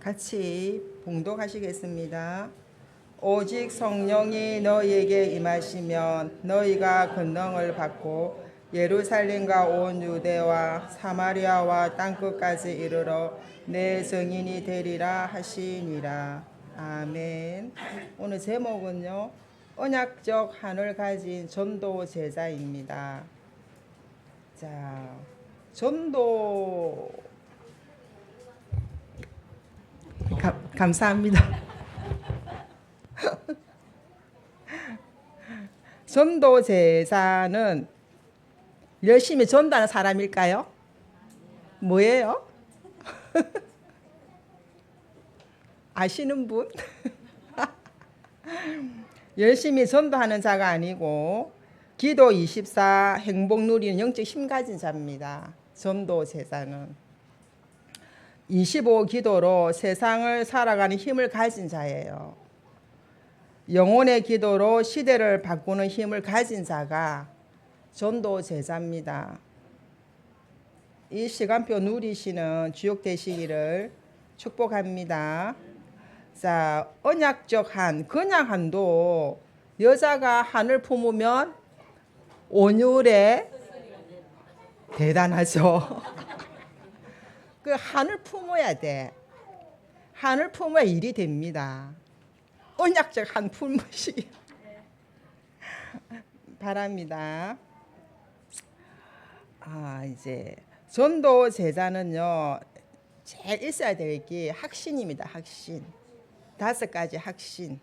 같이 봉독하시겠습니다. 오직 성령이 너희에게 임하시면 너희가 권능을 받고 예루살렘과 온 유대와 사마리아와 땅끝까지 이르러 내 증인이 되리라 하시니라. 아멘. 오늘 제목은요, 언약적 한을 가진 전도 제자입니다. 자, 전도 감사합니다. 전도 제자는 열심히 전도하는 사람일까요? 뭐예요? 아시는 분? 열심히 전도하는 자가 아니고 기도 24 행복 누리는 영적 힘 가진 자입니다. 전도 제자는 25 기도로 세상을 살아가는 힘을 가진 자예요. 영혼의 기도로 시대를 바꾸는 힘을 가진 자가 전도 제자입니다. 이 시간표 누리시는 주역 되시기를 축복합니다. 자, 언약적 한, 그냥 한도 여자가 한을 품으면 온유래 대단하죠. 그 한을 품어야 돼. 한을 품어야 일이 됩니다. 언약적 한 품으시기 바랍니다. 이제 전도 제자는요, 제일 있어야 될 게 확신입니다. 확신. 5가지 확신.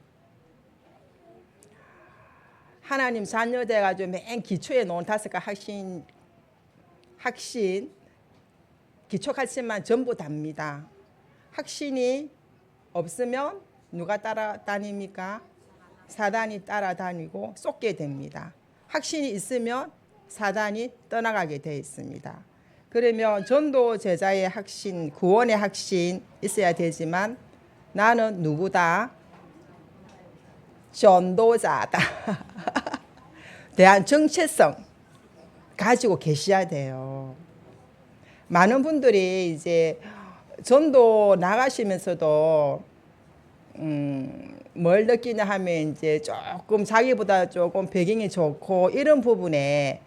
하나님 자녀 돼가지고 맨 기초에 놓은 5가지 확신. 기초 가치만 전부 답니다. 확신이 없으면 누가 따라다닙니까? 사단이 따라다니고 쏟게 됩니다. 확신이 있으면 사단이 떠나가게 되어 있습니다. 그러면 전도 제자의 확신, 구원의 확신 있어야 되지만 나는 누구다? 전도자다. 대한 정체성 가지고 계셔야 돼요. 많은 분들이 이제 전도 나가시면서도 뭘 느끼냐 하면 이제 조금 자기보다 조금 배경이 좋고 이런 부분에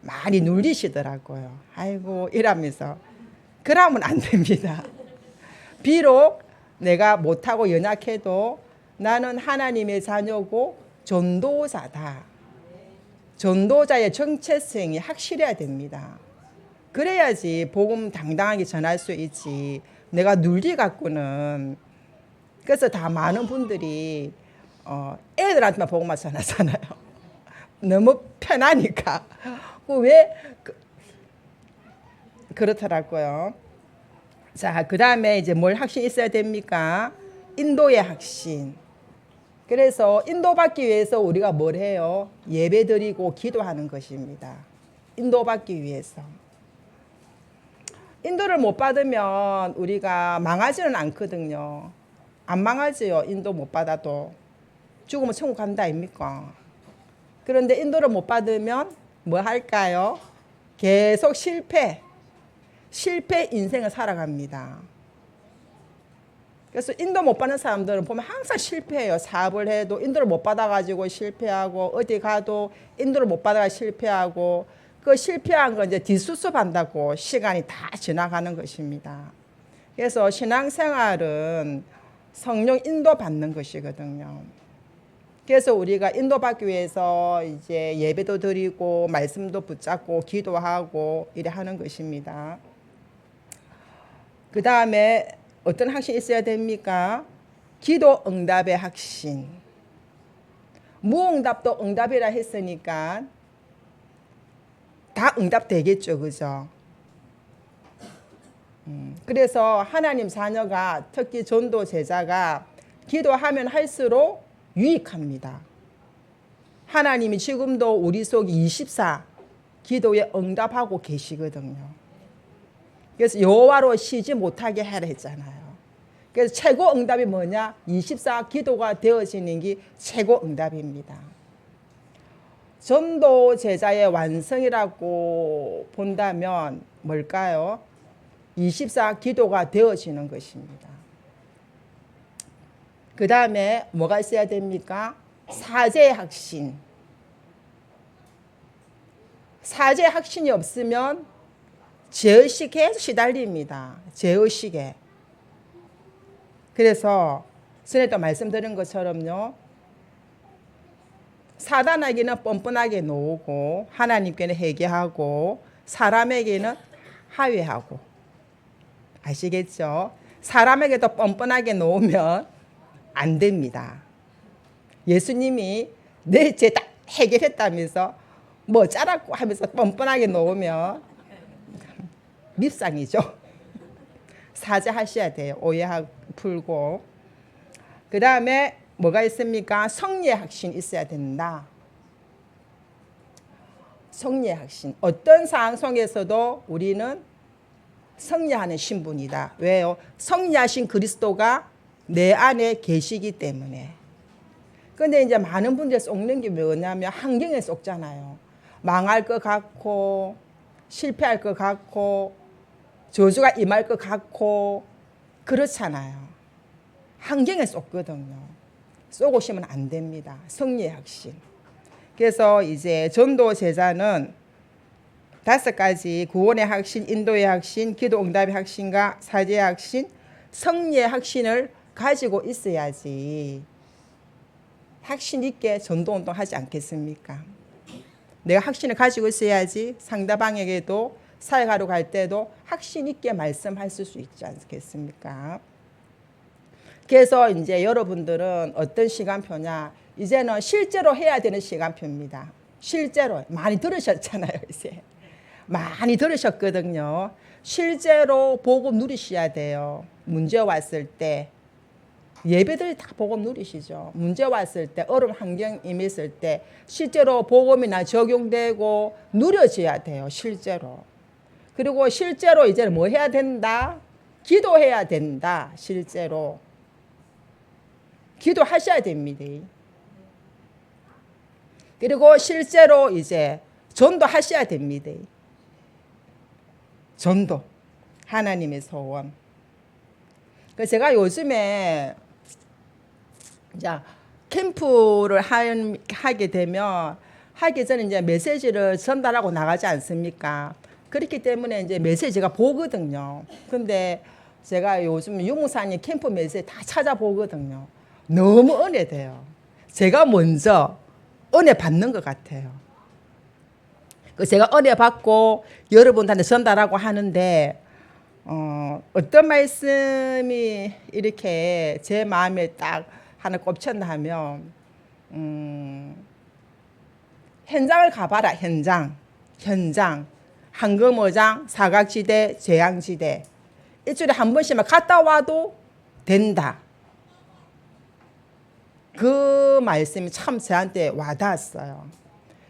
많이 눌리시더라고요. 아이고 이러면서 그러면 안 됩니다. 비록 내가 못하고 연약해도 나는 하나님의 자녀고 전도자다. 전도자의 정체성이 확실해야 됩니다. 그래야지 복음 당당하게 전할 수 있지. 내가 눌리 갖고는. 그래서 다 많은 분들이 애들한테만 복음만 전하잖아요. 너무 편하니까. 왜 그렇더라고요. 자, 그 다음에 이제 뭘 확신 있어야 됩니까? 인도의 확신. 그래서 인도받기 위해서 우리가 뭘 해요? 예배드리고 기도하는 것입니다. 인도받기 위해서. 인도를 못 받으면 우리가 망하지는 않거든요. 안 망하지요. 인도 못 받아도. 죽으면 천국 간다 아닙니까? 그런데 인도를 못 받으면 뭐 할까요? 계속 실패 인생을 살아갑니다. 그래서 인도 못 받는 사람들은 보면 항상 실패해요. 사업을 해도 인도를 못 받아가지고 실패하고, 어디 가도 인도를 못 받아가 실패하고, 그 실패한 건 이제 뒷수습한다고 시간이 다 지나가는 것입니다. 그래서 신앙생활은 성령 인도받는 것이거든요. 그래서 우리가 인도받기 위해서 이제 예배도 드리고 말씀도 붙잡고 기도하고 이래 하는 것입니다. 그 다음에 어떤 확신이 있어야 됩니까? 기도 응답의 확신. 무응답도 응답이라 했으니까 다 응답되겠죠. 그죠? 그래서 하나님 자녀가 특히 전도 제자가 기도하면 할수록 유익합니다. 하나님이 지금도 우리 속 24 기도에 응답하고 계시거든요. 그래서 여호와로 쉬지 못하게 하라 했잖아요. 그래서 최고 응답이 뭐냐? 24 기도가 되어지는 게 최고 응답입니다. 전도 제자의 완성이라고 본다면 뭘까요? 24 기도가 되어지는 것입니다. 그 다음에 뭐가 있어야 됩니까? 사제 확신. 사제 확신이 없으면 죄의식에 계속 시달립니다. 죄의식에. 그래서 전에도 말씀드린 것처럼요. 사단에게는 뻔뻔하게 놓고 하나님께는 회개하고 사람에게는 하회하고. 아시겠죠? 사람에게도 뻔뻔하게 놓으면 안 됩니다. 예수님이 내 죄 다 해결했다면서 뭐 짜라고 하면서 뻔뻔하게 놓으면 밉상이죠. 사죄하셔야 돼요. 오해 풀고. 그 다음에 뭐가 있습니까? 성리의 확신이 있어야 된다. 성리의 확신. 어떤 상황 속에서도 우리는 성리하는 신분이다. 왜요? 성리하신 그리스도가 내 안에 계시기 때문에. 근데 이제 많은 분들이 속는 게 뭐냐면 환경에 속잖아요. 망할 것 같고 실패할 것 같고 저주가 임할 것 같고 그렇잖아요. 환경에 속거든요. 쏘고시면 안 됩니다. 성리의 확신. 그래서 이제 전도 제자는 5가지 구원의 확신, 인도의 확신, 기도 응답의 확신과 사죄의 확신, 성리의 확신을 가지고 있어야지 확신 있게 전도 운동 하지 않겠습니까? 내가 확신을 가지고 있어야지 상대방에게도 사역하러 갈 때도 확신 있게 말씀할 수 있지 않겠습니까? 그래서 이제 여러분들은 어떤 시간표냐? 이제는 실제로 해야 되는 시간표입니다. 실제로 많이 들으셨잖아요, 이제. 많이 들으셨거든요. 실제로 복음 누리셔야 돼요. 문제 왔을 때. 예배들이 다 복음 누리시죠. 문제 왔을 때, 어려운 환경 임했을 때 실제로 복음이나 적용되고 누려져야 돼요. 실제로. 그리고 실제로 이제는 뭐 해야 된다? 기도해야 된다. 실제로. 기도하셔야 됩니다. 그리고 실제로 이제 전도하셔야 됩니다. 전도. 하나님의 소원. 그래서 제가 요즘에 이제 캠프를 하게 되면 하기 전에 이제 메시지를 전달하고 나가지 않습니까? 그렇기 때문에 이제 메시지가 보거든요. 근데 제가 요즘 유무사님 캠프 메시지 다 찾아보거든요. 너무 은혜돼요. 제가 먼저 은혜 받는 것 같아요. 제가 은혜 받고 여러분한테 전달하고 하는데 어떤 말씀이 이렇게 제 마음에 딱 하나 꼽혔나 하면 현장을 가봐라. 현장 황금어장, 사각지대, 재앙지대 일주일에 한 번씩만 갔다 와도 된다. 그 말씀이 참 저한테 와닿았어요.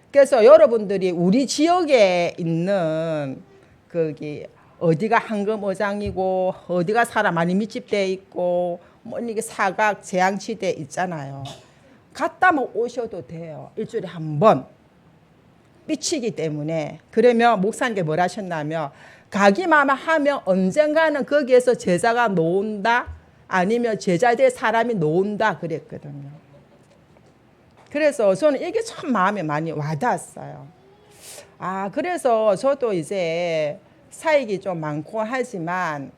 그래서 여러분들이 우리 지역에 있는 거기 어디가 황금어장이고 어디가 사람 많이 밀집돼 있고 뭐 이게 사각 재앙지대 있잖아요. 갔다만 오셔도 돼요. 일주일에 한 번. 삐치기 때문에. 그러면 목사님께 뭘 하셨냐면 가기만 하면 언젠가는 거기에서 제자가 놓은다 아니면 제자 될 사람이 놓은다 그랬거든요. 그래서 저는 이게 참 마음에 많이 와닿았어요. 그래서 저도 이제 사역이 좀 많고 하지만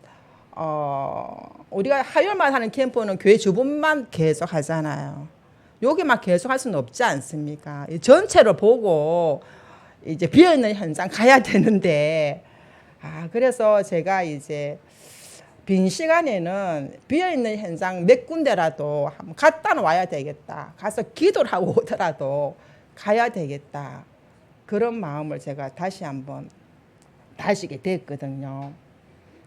우리가 화요일만 하는 캠프는 교회 주변만 계속 하잖아요. 여기만 계속 할 수는 없지 않습니까? 전체를 보고 이제 비어있는 현장 가야 되는데 그래서 제가 이제 빈 시간에는 비어있는 현장 몇 군데라도 한번 갔다 와야 되겠다. 가서 기도를 하고 오더라도 가야 되겠다. 그런 마음을 제가 다시 한번 다시게 됐거든요.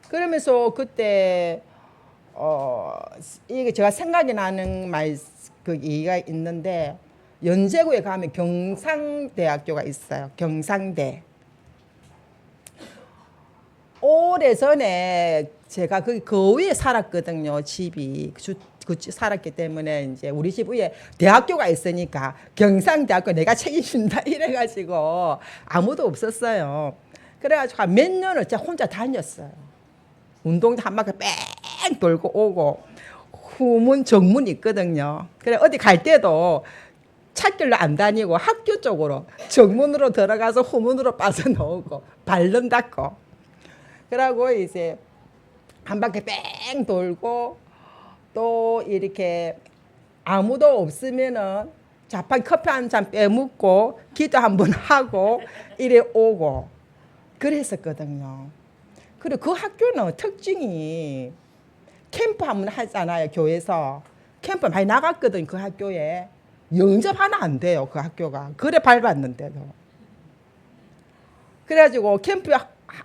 그러면서 그때 이게 제가 생각이 나는 그 얘기가 있는데 연제구에 가면 경상대학교가 있어요. 경상대. 오래전에 제가 그 위에 살았거든요. 집이 살았기 때문에 이제 우리 집 위에 대학교가 있으니까 경상대학교 내가 책임진다 이래가지고 아무도 없었어요. 그래가지고 몇 년을 진짜 혼자 다녔어요. 운동도 한 바퀴 뺑 돌고 오고 후문, 정문이 있거든요. 그래 어디 갈 때도 찻길로 안 다니고 학교 쪽으로 정문으로 들어가서 후문으로 빠져나오고 발름 닦고 그러고 이제 한 바퀴 뺑 돌고 또 이렇게 아무도 없으면은 자판 커피 한 잔 빼먹고 기도 한번 하고 이래 오고 그랬었거든요. 그리고 그 학교는 특징이 캠프 한번 하잖아요. 교회에서 캠프 많이 나갔거든. 그 학교에 영접 하나 안 돼요. 그 학교가 그래 밟았는데도. 그래가지고 캠프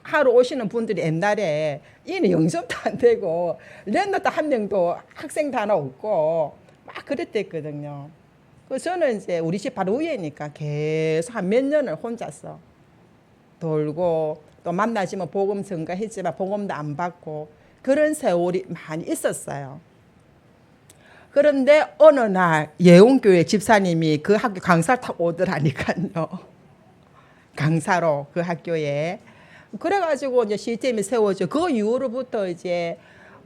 하러 오시는 분들이 옛날에 이는 영접도 안 되고 랜너도 한 명도 학생도 하나 없고 막 그랬댔거든요. 그래서 저는 이제 우리 집 바로 위에니까 계속 한 몇 년을 혼자서 돌고 또 만나지만 복음 전가했지만 복음도 안 받고 그런 세월이 많이 있었어요. 그런데 어느 날 예원교회 집사님이 그 학교 강사를 타고 오더라니까요. 강사로 그 학교에. 그래가지고 이제 시스템이 세워져. 그 이후로부터 이제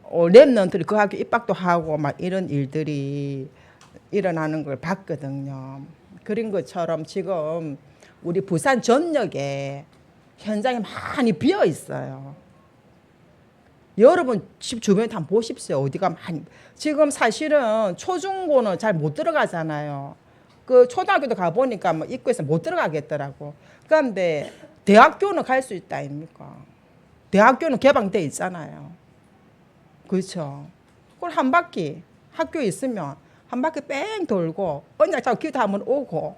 랩런트들이 그 학교 입학도 하고 막 이런 일들이 일어나는 걸 봤거든요. 그런 것처럼 지금 우리 부산 전역에 현장이 많이 비어 있어요. 여러분 집 주변에 한번 보십시오. 어디가 많이. 지금 사실은 초중고는 잘 못 들어가잖아요. 그 초등학교도 가보니까 뭐 입구에서 못 들어가겠더라고. 그런데 대학교는 갈 수 있다 아닙니까? 대학교는 개방돼 있잖아요. 그렇죠. 그걸 한 바퀴 학교에 있으면 한 바퀴 뺑 돌고 어느 날 자꾸 기도 한번 오고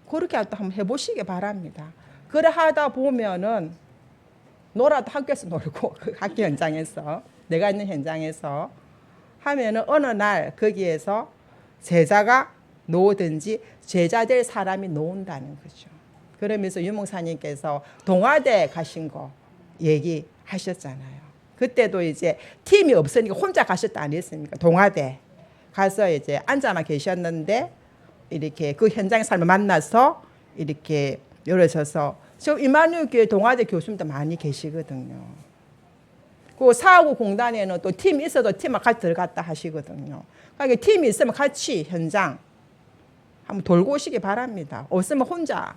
그렇게 한번 해보시기 바랍니다. 그래 하다 보면은 놀아도 학교에서 놀고 그 학교 현장에서 내가 있는 현장에서 하면은 어느 날 거기에서 제자가 놓든지 제자 될 사람이 놓은다는 거죠. 그러면서 유목사님께서 동아대 가신 거 얘기하셨잖아요. 그때도 이제 팀이 없으니까 혼자 가셨다 안 했습니까? 동아대 가서 이제 앉아만 계셨는데 이렇게 그 현장 사람을 만나서 이렇게 열어져서 지금 이만희 교회 동아대 교수님도 많이 계시거든요. 그 사하구 공단에는 또 팀이 있어도 팀만 같이 들어갔다 하시거든요. 그러니까 팀이 있으면 같이 현장 한번 돌고 오시기 바랍니다. 없으면 혼자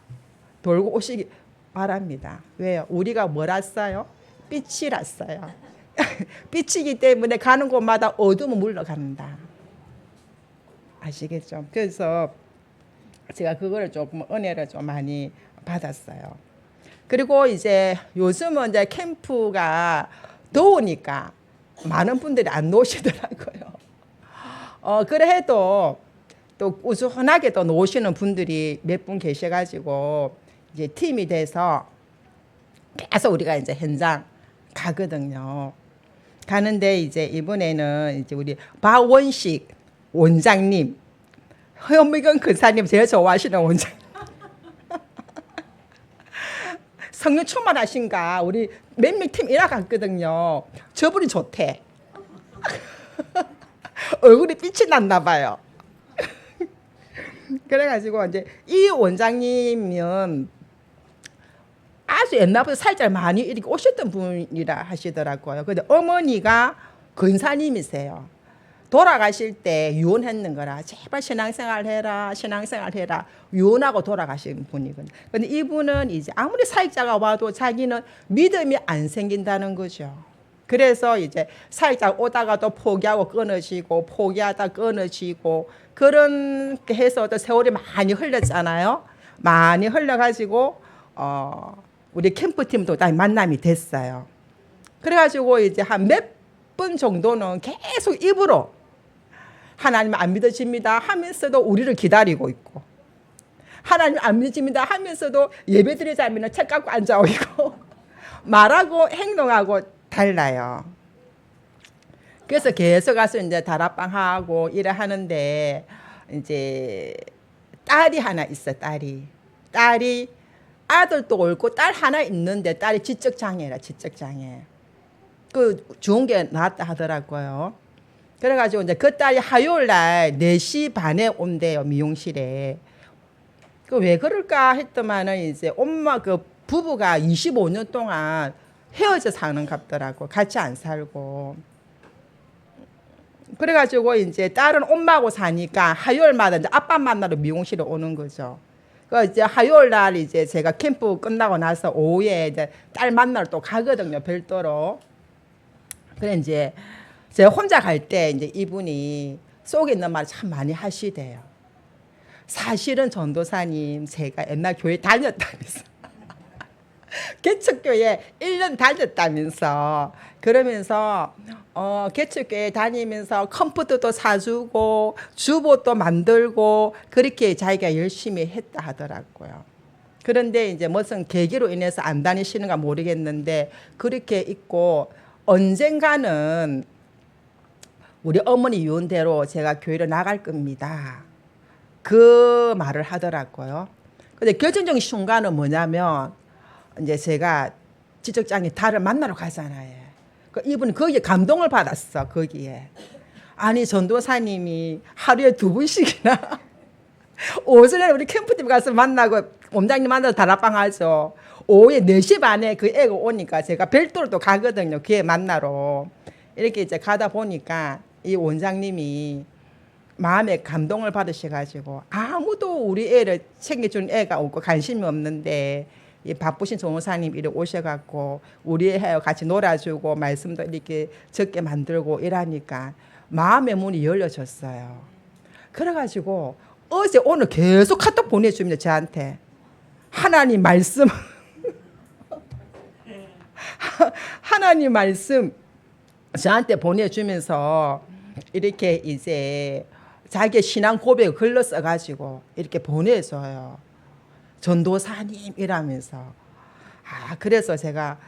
돌고 오시기 바랍니다. 왜요? 우리가 뭐랐어요? 빛이랐어요. 빛이기 때문에 가는 곳마다 어둠은 물러간다. 아시겠죠? 그래서 제가 그거를 조금 은혜를 좀 많이 받았어요. 그리고 이제 요즘은 이제 캠프가 더우니까 많은 분들이 안 노시더라고요. 그래 해도 또 우수하게 또 노시는 분들이 몇 분 계셔가지고 이제 팀이 돼서 계속 우리가 이제 현장 가거든요. 가는데 이제 이번에는 이제 우리 박원식 원장님, 허미경 근사님 제일 좋아하시는 원장. 성령 충만하신가 우리 몇몇 팀 일하갔거든요. 저분이 좋대. 얼굴이 빛이 났나 봐요. 그래가지고 이제 이 원장님은 아주 옛날부터 살짝 많이 이렇게 오셨던 분이라 하시더라고요. 근데 어머니가 근사님이세요. 돌아가실 때 유언했는 거라 제발 신앙생활 해라 신앙생활 해라 유언하고 돌아가신 분이거든요. 근데 이분은 이제 아무리 사역자가 와도 자기는 믿음이 안 생긴다는 거죠. 그래서 이제 사역자 오다가 또 포기하고 끊어지고 포기하다 끊어지고 그렇게 해서 또 세월이 많이 흘렀잖아요. 많이 흘러가지고 우리 캠프팀도 다 만남이 됐어요. 그래가지고 이제 한 몇 분 정도는 계속 입으로 하나님 안 믿어집니다 하면서도 우리를 기다리고 있고 하나님 안 믿어집니다 하면서도 예배드리자면 책 갖고 앉아 있고 말하고 행동하고 달라요. 그래서 계속 가서 이제 다락방 하고 일을 하는데 이제 딸이 하나 있어. 딸이 아들도 옳고 딸 하나 있는데 딸이 지적장애라 지적장애. 그 좋은 게 나왔다 하더라고요. 그래가지고 이제 그 딸이 화요일 날 4시 반에 온대요 미용실에. 그 왜 그럴까 했더만은 이제 엄마 그 부부가 25년 동안 헤어져 사는 갑더라고. 같이 안 살고. 그래가지고 이제 딸은 엄마하고 사니까 화요일마다 이제 아빠 만나러 미용실에 오는 거죠. 그 이제 화요일 날 이제 제가 캠프 끝나고 나서 오후에 이제 딸 만나러 또 가거든요. 별도로. 그래 이제 제가 혼자 갈 때 이제 이분이 속에 있는 말 참 많이 하시대요. 사실은 전도사님 제가 옛날 교회 다녔다면서 개척교회 1년 다녔다면서 그러면서 개척교회 다니면서 컴퓨터도 사주고 주보도 만들고 그렇게 자기가 열심히 했다 하더라고요. 그런데 이제 무슨 계기로 인해서 안 다니시는가 모르겠는데 그렇게 있고 언젠가는 우리 어머니 유언대로 제가 교회로 나갈 겁니다. 그 말을 하더라고요. 근데 결정적인 순간은 뭐냐면 이제 제가 지적장애 달을 만나러 가잖아요. 그 이분이 거기에 감동을 받았어. 거기에 아니 전도사님이 하루에 2번씩이나 오전에 우리 캠프팀 가서 만나고 원장님 만나서 다락방 하죠. 오후에 4시 반에 그 애가 오니까 제가 별도로 또 가거든요. 걔 만나러. 이렇게 이제 가다 보니까 이 원장님이 마음에 감동을 받으셔가지고 아무도 우리 애를 챙겨주는 애가 없고 관심이 없는데 이 바쁘신 전도사님 이렇게 오셔갖고 우리 애하고 같이 놀아주고 말씀도 이렇게 적게 만들고 이러니까 마음의 문이 열려졌어요. 그래가지고 어제 오늘 계속 카톡 보내줍니다. 저한테 하나님 말씀 하나님 말씀 저한테 보내주면서 이렇게 이제 자기의 신앙 고백을 글로 써가지고 이렇게 보내줘요. 전도사님 이라면서. 그래서 제가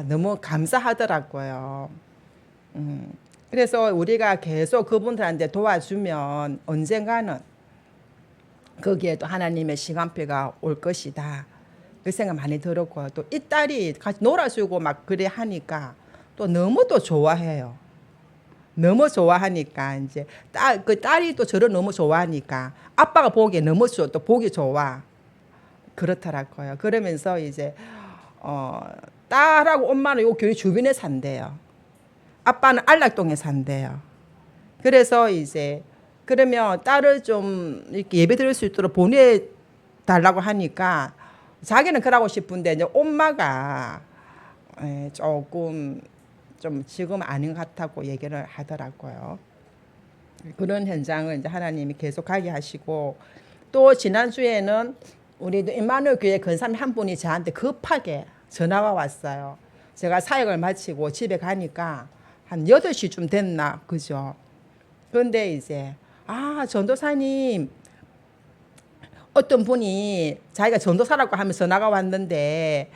너무 감사하더라고요. 그래서 우리가 계속 그분들한테 도와주면 언젠가는 거기에 또 하나님의 시간표가 올 것이다. 그 생각 많이 들었고요. 또 이 딸이 같이 놀아주고 막 그래 하니까 또 너무 또 좋아해요. 너무 좋아하니까 이제 그 딸이 또 저를 너무 좋아하니까 아빠가 보기에 너무 또 보기 좋아. 그렇더라고요. 그러면서 이제 딸하고 엄마는 요 교회 주변에 산대요. 아빠는 안락동에 산대요. 그래서 이제 그러면 딸을 좀 이렇게 예배 드릴 수 있도록 보내달라고 하니까 자기는 그러고 싶은데 이제 엄마가 조금 좀 지금 아닌 것 같다고 얘기를 하더라고요. 그런 현장을 이제 하나님이 계속 가게 하시고 또 지난주에는 우리도 임마누엘 교회 권사님 한 분이 저한테 급하게 전화가 왔어요. 제가 사역을 마치고 집에 가니까 한 8시쯤 됐나 그죠. 그런데 이제 전도사님 어떤 분이 자기가 전도사라고 하면서 전화가 왔는데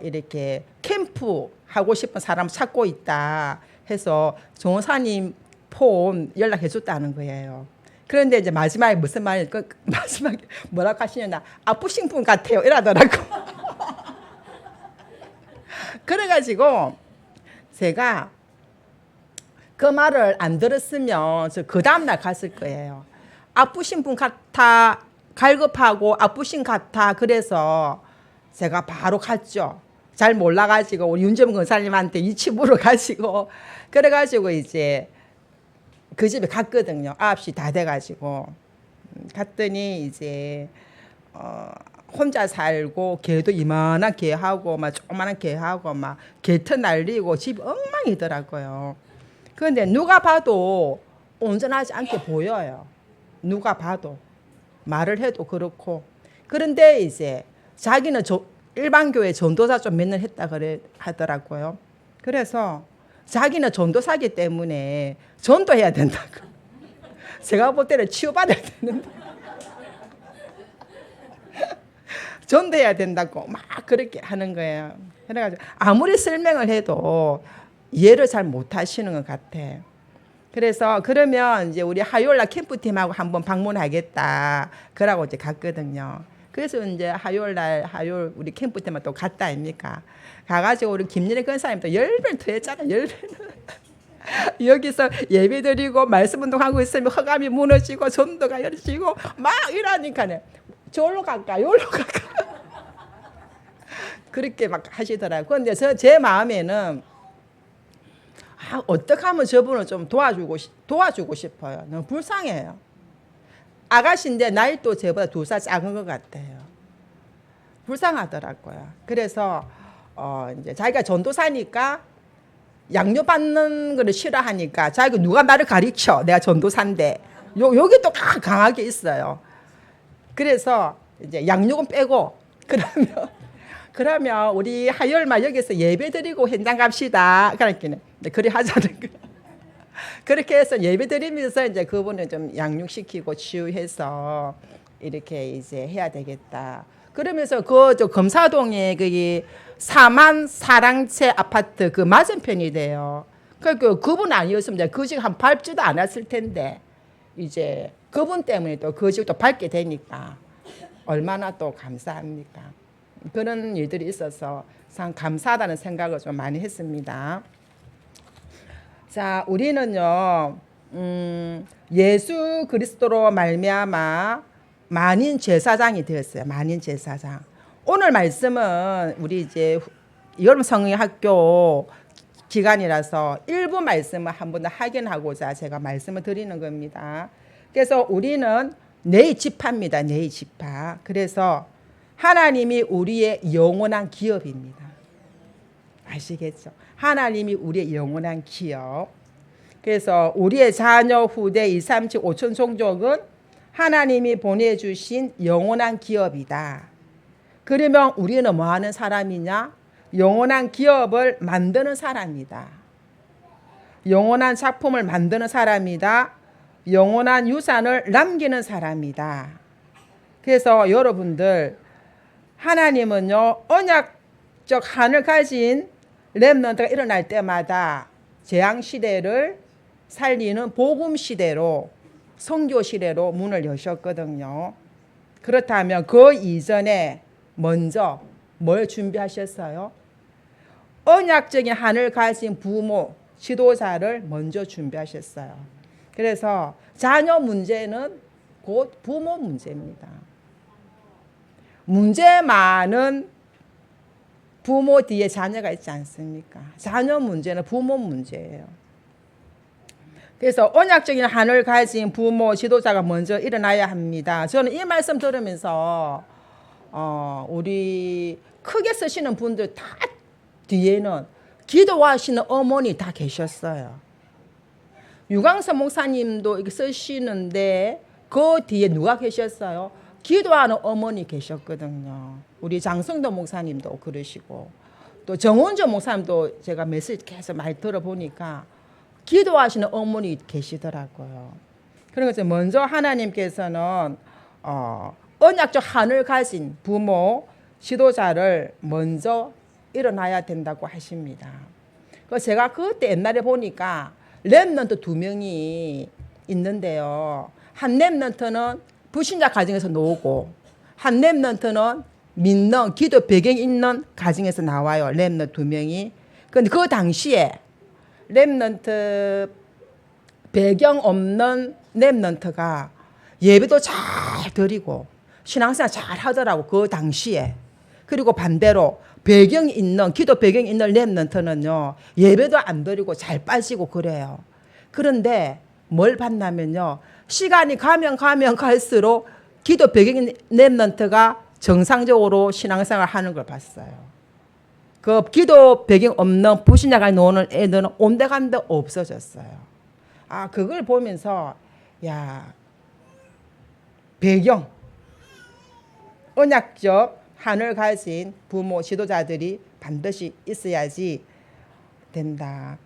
이렇게 캠프 하고 싶은 사람 찾고 있다 해서 전도사님 폰 연락해 줬다는 거예요. 그런데 이제 마지막에 무슨 말이 마지막에 뭐라고 하시냐면 아프신 분 같아요 이러더라고. 그래가지고 제가 그 말을 안 들었으면 저 그 다음날 갔을 거예요. 아프신 분 같아 갈급하고 아프신 같아 그래서 제가 바로 갔죠. 잘 몰라가지고 우리 윤재문 권사님한테 위치 물어가지고 그래가지고 이제 그 집에 갔거든요. 9시 다 돼가지고 갔더니 이제 혼자 살고 개도 이만한 개하고 막 조그만한 개하고 막 개터 날리고 집이 엉망이더라고요. 그런데 누가 봐도 온전하지 않게 보여요. 누가 봐도 말을 해도 그렇고. 그런데 이제 자기는 일반 교회 전도사 좀 몇 년 했다 그래 하더라고요. 그래서 자기는 전도사기 때문에 전도해야 된다고. 제가 볼 때는 치유받아야 되는데 전도해야 된다고 막 그렇게 하는 거예요. 그래가지고 아무리 설명을 해도 이해를 잘 못하시는 것 같아. 그래서 그러면 이제 우리 화요일날 캠프팀하고 한번 방문하겠다. 그러고 이제 갔거든요. 그래서 이제 화요일 우리 캠프팀하고 또 갔다 아닙니까? 가가지고 우리 김연애 권사님도 10배 더 했잖아. 10배는. 여기서 예배 드리고 말씀 운동하고 있으면 허감이 무너지고 전도가 열리고 막 이러니까는 저기로 갈까 여기로 갈까 그렇게 막 하시더라고요. 그런데 제 마음에는 어떻게 하면 저분을 좀 도와주고 싶어요. 너무 불쌍해요. 아가씨인데 나이 또 저보다 2살 작은 것 같아요. 불쌍하더라고요. 그래서 이제 자기가 전도사니까 양료 받는 거를 싫어하니까 자기가 누가 나를 가르쳐. 내가 전도사인데. 여기 또 강하게 있어요. 그래서 이제 양육은 빼고 그러면 우리 하열마 여기서 예배 드리고 현장 갑시다. 그러니까 그래 하자는 거. 그렇게 해서 예배 드리면서 이제 그분을 좀 양육시키고 치유해서 이렇게 이제 해야 되겠다. 그러면서 저 검사동에 거기 사만 사랑채 아파트 그 맞은편이 돼요. 그분 아니었으면 그 집 한 밟지도 않았을 텐데 이제 그분 때문에 또 그 집도 밟게 되니까 얼마나 또 감사합니까. 그런 일들이 있어서 참 감사하다는 생각을 좀 많이 했습니다. 자, 우리는요, 예수 그리스도로 말미암아 만인 제사장이 되었어요. 만인 제사장. 오늘 말씀은 우리 이제 여름 성경학교 기간이라서 일부 말씀을 한번 더 확인하고자 제가 말씀을 드리는 겁니다. 그래서 우리는 네 지파입니다. 네 지파. 그래서 하나님이 우리의 영원한 기업입니다. 아시겠죠? 하나님이 우리의 영원한 기업. 그래서 우리의 자녀, 후대, 2, 3, 7, 5천 종족은 하나님이 보내주신 영원한 기업이다. 그러면 우리는 뭐 하는 사람이냐? 영원한 기업을 만드는 사람이다. 영원한 작품을 만드는 사람이다. 영원한 유산을 남기는 사람이다. 그래서 여러분들, 하나님은요, 언약적 한을 가진 렘넌트가 일어날 때마다 재앙시대를 살리는 복음시대로, 선교시대로 문을 여셨거든요. 그렇다면 그 이전에 먼저 뭘 준비하셨어요? 언약적인 한을 가진 부모, 지도자를 먼저 준비하셨어요. 그래서 자녀 문제는 곧 부모 문제입니다. 문제 많은 부모 뒤에 자녀가 있지 않습니까? 자녀 문제는 부모 문제예요. 그래서 언약적인 한을 가진 부모, 지도자가 먼저 일어나야 합니다. 저는 이 말씀 들으면서 우리 크게 쓰시는 분들 다 뒤에는 기도하시는 어머니 다 계셨어요. 유광서 목사님도 이렇게 쓰시는데 그 뒤에 누가 계셨어요? 기도하는 어머니 계셨거든요. 우리 장성도 목사님도 그러시고 또 정원조 목사님도 제가 메시지 계속 많이 들어보니까 기도하시는 어머니 계시더라고요. 그래서 먼저 하나님께서는 언약적 한을 가진 부모, 지도자를 먼저 일어나야 된다고 하십니다. 그래서 제가 그때 옛날에 보니까 렘넌트 2명이 있는데요. 한 렘넌트는 불신자 가정에서 나오고 한 렘넌트는 믿는 기도 배경이 있는 가정에서 나와요. 렘넌트 2명이. 그런데 그 당시에 렘넌트 배경 없는 렘넌트가 예배도 잘 드리고 신앙생활 잘 하더라고. 그 당시에. 그리고 반대로 배경이 있는 기도 배경이 있는 렘넌트는요. 예배도 안 드리고 잘 빠지고 그래요. 그런데 뭘 봤냐면요. 시간이 가면 갈수록 기도 배경인 렘넌트가 정상적으로 신앙생활 하는 걸 봤어요. 그 기도 배경 없는 불신자가 노는 애들은 온데간데 없어졌어요. 그걸 보면서 배경 언약적 한을 가진 부모 지도자들이 반드시 있어야지 된다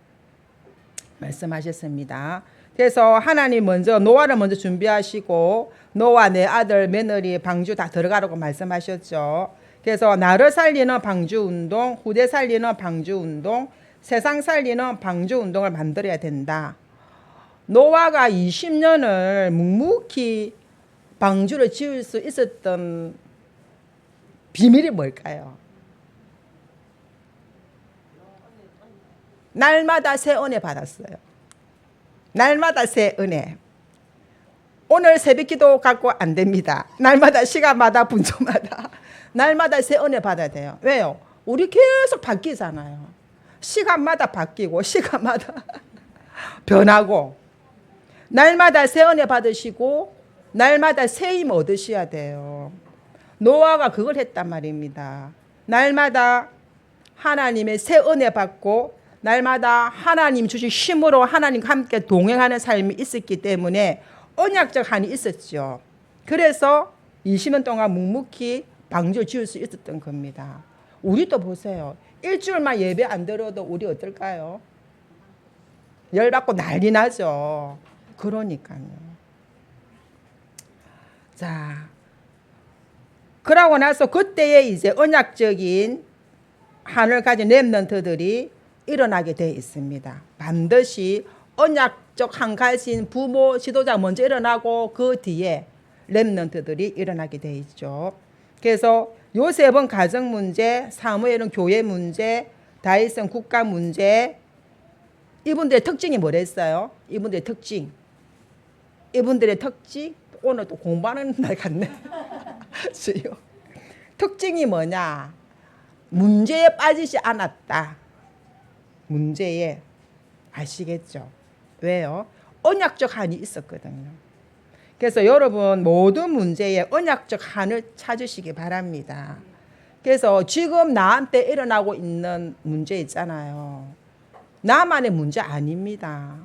말씀하셨습니다. 그래서 하나님 먼저 노아를 먼저 준비하시고 노아 내 아들 며느리 방주 다 들어가라고 말씀하셨죠. 그래서 나를 살리는 방주운동, 후대 살리는 방주운동, 세상 살리는 방주운동을 만들어야 된다. 노아가 20년을 묵묵히 방주를 지을 수 있었던 비밀이 뭘까요? 날마다 새 은혜 받았어요. 날마다 새 은혜. 오늘 새벽기도 갖고 안 됩니다. 날마다 시간마다 분초마다 날마다 새 은혜 받아야 돼요. 왜요? 우리 계속 바뀌잖아요. 시간마다 바뀌고 시간마다 변하고 날마다 새 은혜 받으시고 날마다 새 힘 얻으셔야 돼요. 노아가 그걸 했단 말입니다. 날마다 하나님의 새 은혜 받고 날마다 하나님 주신 힘으로 하나님과 함께 동행하는 삶이 있었기 때문에 언약적 한이 있었죠. 그래서 20년 동안 묵묵히 방주를 지을 수 있었던 겁니다. 우리도 보세요. 일주일만 예배 안 들어도 우리 어떨까요? 열받고 난리 나죠. 그러니까요. 자, 그러고 나서 그때에 이제 언약적인 한을 가진 렘넌트들이 일어나게 되어 있습니다. 반드시 언약적 한 가진 부모 지도자 먼저 일어나고 그 뒤에 렘넌트들이 일어나게 되어 있죠. 그래서 요셉은 가정 문제, 사무엘은 교회 문제, 다윗은 국가 문제. 이분들의 특징이 뭐랬어요? 이분들의 특징 오늘 또 공부하는 날 같네. 주요. 특징이 뭐냐? 문제에 빠지지 않았다. 문제에. 아시겠죠? 왜요? 언약적 한이 있었거든요. 그래서 여러분 모든 문제에 언약적 한을 찾으시기 바랍니다. 그래서 지금 나한테 일어나고 있는 문제 있잖아요. 나만의 문제 아닙니다.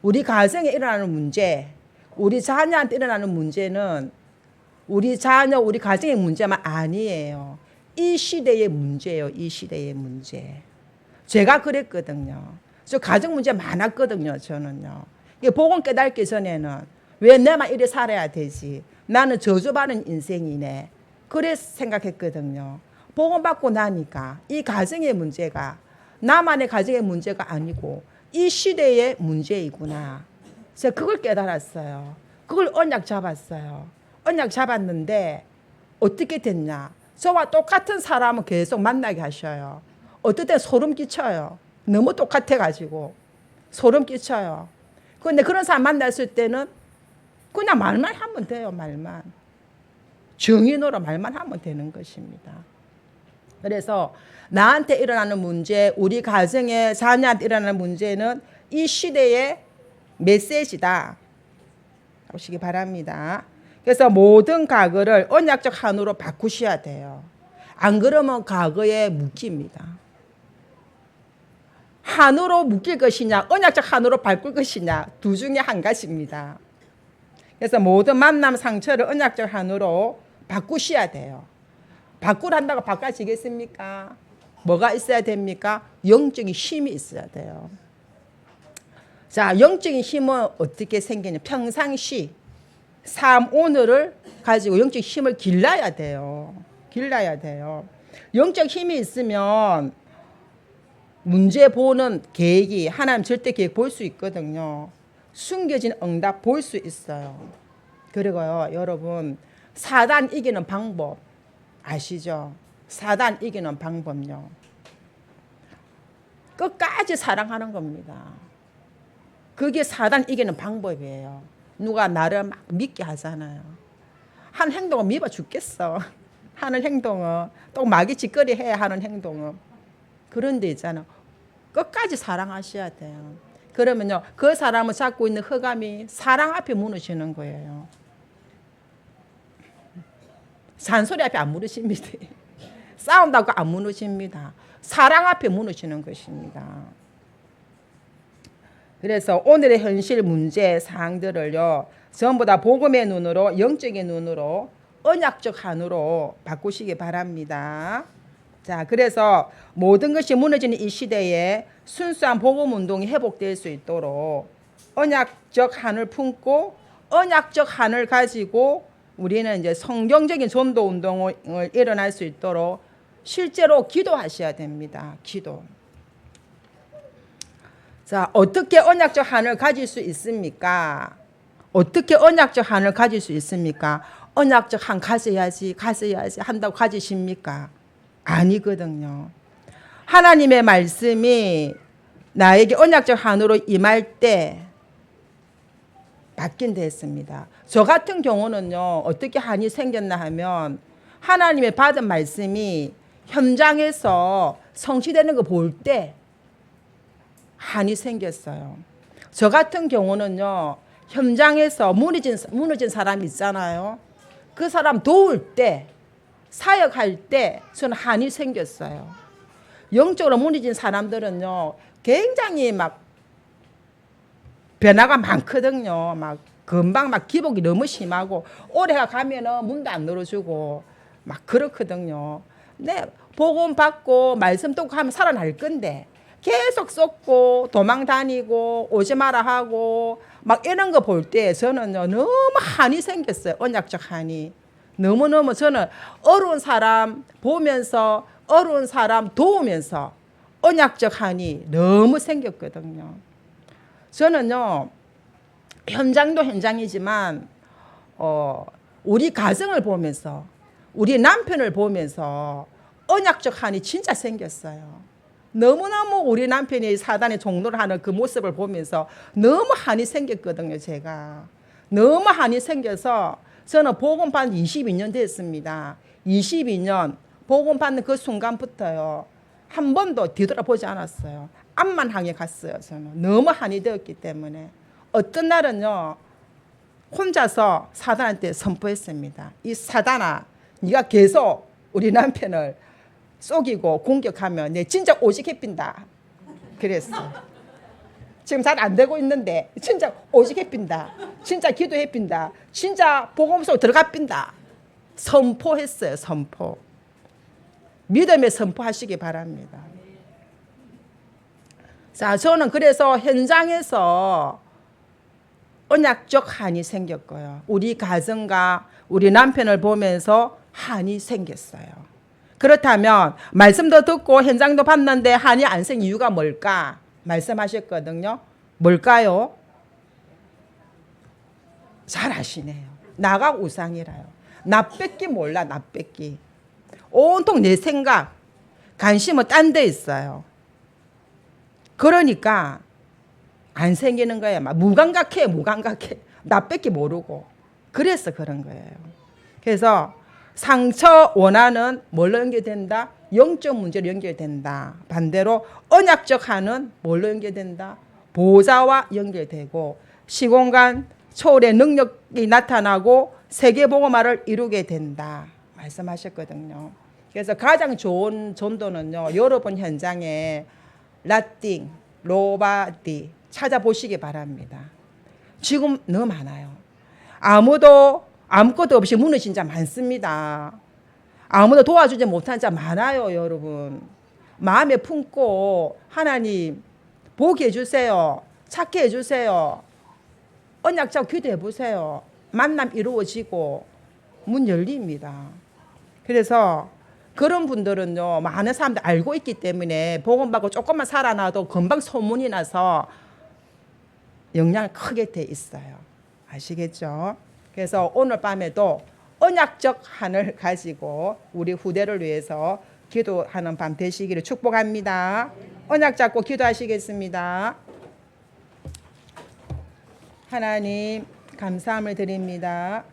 우리 가정에 일어나는 문제, 우리 자녀한테 일어나는 문제는 우리 자녀, 우리 가정의 문제만 아니에요. 이 시대의 문제예요. 이 시대의 문제. 제가 그랬거든요. 저 가정 문제 많았거든요. 저는요. 복음 깨닫기 전에는 왜 내만 이래 살아야 되지? 나는 저주받은 인생이네. 그래 생각했거든요. 복음 받고 나니까 이 가정의 문제가 나만의 가정의 문제가 아니고 이 시대의 문제이구나. 제가 그걸 깨달았어요. 그걸 언약 잡았어요. 언약 잡았는데 어떻게 됐냐? 저와 똑같은 사람을 계속 만나게 하셔요. 어떨 때 소름 끼쳐요. 너무 똑같아가지고 소름 끼쳐요. 그런데 그런 사람 만났을 때는 그냥 말만 하면 돼요. 말만. 정인으로 말만 하면 되는 것입니다. 그래서 나한테 일어나는 문제, 우리 가정에 자녀한테 일어나는 문제는 이 시대의 메시지다. 보시기 바랍니다. 그래서 모든 과거를 언약적 한으로 바꾸셔야 돼요. 안 그러면 과거에 묶입니다. 한으로 묶일 것이냐, 언약적 한으로 바꿀 것이냐, 두 중에 한 가지입니다. 그래서 모든 만남 상처를 언약적 한으로 바꾸셔야 돼요. 바꾸란다고 바꿔지겠습니까? 뭐가 있어야 됩니까? 영적인 힘이 있어야 돼요. 자, 영적인 힘은 어떻게 생기냐? 평상시 삶 오늘을 가지고 영적 힘을 길러야 돼요. 길러야 돼요. 영적 힘이 있으면 문제 보는 계획이 하나님 절대 계획 볼 수 있거든요. 숨겨진 응답 볼 수 있어요. 그리고요, 여러분 사단 이기는 방법 아시죠? 사단 이기는 방법요. 끝까지 사랑하는 겁니다. 그게 사단 이기는 방법이에요. 누가 나를 막 믿게 하잖아요. 하는 행동은 미워 죽겠어. 하는 행동은 또 마귀 짓거리 해야 하는 행동은 그런 데 있잖아. 끝까지 사랑하셔야 돼요. 그러면요, 그 사람을 잡고 있는 흑암이 사랑 앞에 무너지는 거예요. 잔소리 앞에 안 무너집니다. 싸운다고 안 무너집니다. 사랑 앞에 무너지는 것입니다. 그래서 오늘의 현실 문제 사항들을요, 전부 다 복음의 눈으로, 영적인 눈으로, 언약적 한으로 바꾸시기 바랍니다. 자, 그래서 모든 것이 무너지는 이 시대에 순수한 복음 운동이 회복될 수 있도록 언약적 한을 품고 언약적 한을 가지고 우리는 이제 성경적인 전도 운동을 일어날 수 있도록 실제로 기도하셔야 됩니다. 기도. 자, 어떻게 언약적 한을 가질 수 있습니까? 어떻게 언약적 한을 가질 수 있습니까? 언약적 한 가져야지 한다고 가지십니까? 아니거든요. 하나님의 말씀이 나에게 언약적 한으로 임할 때 받긴 됐습니다. 저 같은 경우는요, 어떻게 한이 생겼나 하면 하나님의 받은 말씀이 현장에서 성취되는 거 볼 때 한이 생겼어요. 저 같은 경우는요, 현장에서 무너진 사람 있잖아요. 그 사람 도울 때, 사역할 때 저는 한이 생겼어요. 영적으로 무너진 사람들은요, 굉장히 막 변화가 많거든요. 막 금방 막 기복이 너무 심하고 오래가 가면은 문도 안 열어주고 막 그렇거든요. 네, 복음 받고 말씀 듣고 하면 살아날 건데 계속 쏟고 도망 다니고 오지 마라 하고 막 이런 거 볼 때 저는요 너무 한이 생겼어요. 언약적 한이. 너무너무 저는 어려운 사람 보면서 어려운 사람 도우면서 언약적 한이 너무 생겼거든요. 저는요 현장도 현장이지만 우리 가정을 보면서 우리 남편을 보면서 언약적 한이 진짜 생겼어요. 너무너무 우리 남편이 사단의 종로를 하는 그 모습을 보면서 너무 한이 생겼거든요. 제가 너무 한이 생겨서 저는 복음 받은 22년 됐습니다. 22년 복음 받는 그 순간부터요 한 번도 뒤돌아보지 않았어요. 앞만 향해 갔어요. 저는 너무 한이 되었기 때문에 어떤 날은요 혼자서 사단한테 선포했습니다. 이 사단아, 네가 계속 우리 남편을 속이고 공격하면 내 진짜 오직 해빈다. 그랬어. 지금 잘 안 되고 있는데 진짜 오직 해빈다. 진짜 기도해 빈다. 진짜 복음 속 들어가 빈다. 선포했어요. 선포. 믿음의 선포하시기 바랍니다. 자, 저는 그래서 현장에서 언약적 한이 생겼고요. 우리 가정과 우리 남편을 보면서 한이 생겼어요. 그렇다면 말씀도 듣고 현장도 봤는데 한이 안 생긴 이유가 뭘까? 말씀하셨거든요. 뭘까요? 잘 아시네요. 나가 우상이라요. 나 뺏기 몰라. 나 뺏기. 온통 내 생각, 관심은 딴 데 있어요. 그러니까 안 생기는 거예요. 막 무감각해. 나 뺏기 모르고. 그래서 그런 거예요. 그래서 상처 원한은 뭘로 연결된다? 영적 문제로 연결된다. 반대로 언약적 한은 뭘로 연결된다? 보좌와 연결되고 시공간 초월의 능력이 나타나고 세계복음화를 이루게 된다. 말씀하셨거든요. 그래서 가장 좋은 전도는요. 여러분 현장에 라띵, 로바디 찾아보시기 바랍니다. 지금 너무 많아요. 아무것도 없이 무너진 자 많습니다. 아무도 도와주지 못한 자 많아요, 여러분. 마음에 품고 하나님 보게 해주세요. 찾게 해주세요. 언약 잡고 기도해 보세요. 만남 이루어지고 문 열립니다. 그래서 그런 분들은요, 많은 사람들 알고 있기 때문에 복음받고 조금만 살아나도 금방 소문이 나서 영향을 크게 돼 있어요. 아시겠죠? 그래서 오늘 밤에도 언약적 한을 가지고 우리 후대를 위해서 기도하는 밤 되시기를 축복합니다. 언약 잡고 기도하시겠습니다. 하나님 감사함을 드립니다.